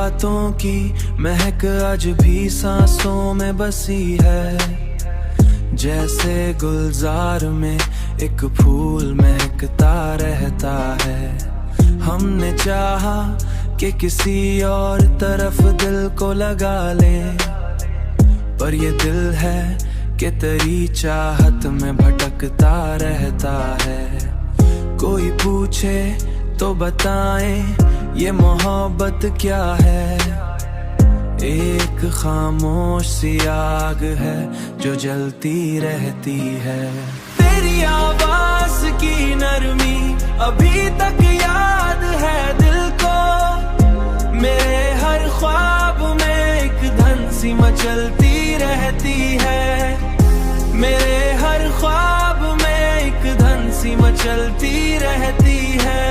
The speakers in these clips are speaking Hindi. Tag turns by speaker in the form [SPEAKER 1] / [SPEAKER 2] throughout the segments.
[SPEAKER 1] बातों की महक आज भी सांसों में बसी है। जैसे गुलजार में एक फूल महकता रहता है। हमने चाहा कि किसी और तरफ दिल को लगा ले, पर ये दिल है कि तेरी चाहत में भटकता रहता है। कोई पूछे तो बताएं ये मोहब्बत क्या है। एक खामोश सी आग है जो जलती रहती है। तेरी आवाज की नरमी अभी तक याद है दिल को। मेरे हर ख्वाब में एक धन सी मचलती रहती है। मेरे हर ख्वाब में एक धन सी मचलती रहती है।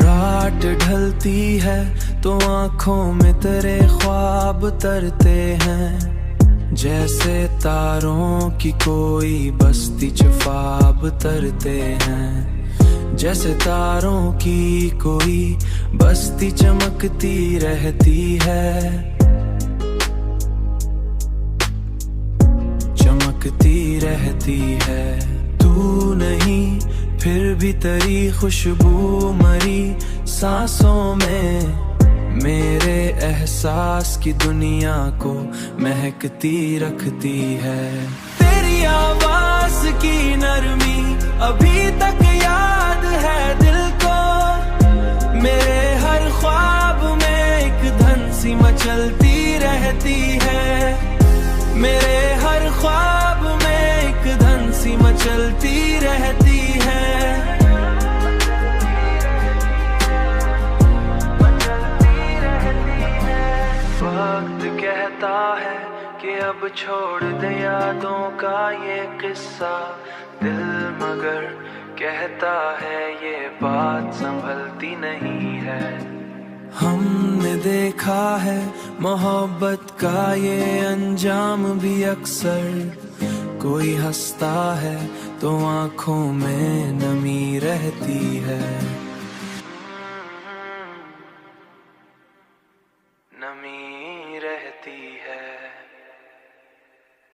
[SPEAKER 1] रात ढलती है तो आंखों में तेरे ख्वाब तरते हैं। जैसे तारों की कोई बस्ती ख्वाब तरते हैं। जैसे तारों की कोई बस्ती चमकती रहती है। चमकती रहती है। तू नहीं फिर भी तेरी खुशबू मरी सांसों में मेरे एहसास की दुनिया को महकती रखती है। तेरी आवाज की नरमी अभी तक याद है दिल को। मेरे हर ख्वाब में एक धन सी मचलती रहती है। मेरे हर ख्वाब में एक धन सी मचलती रहती है। वक्त कहता है कि अब छोड़ दे यादों का ये किस्सा। दिल मगर कहता है ये बात संभलती नहीं है। हमने देखा है मोहब्बत का ये अंजाम भी अक्सर। कोई हंसता है तो आंखों में नमी रहती है।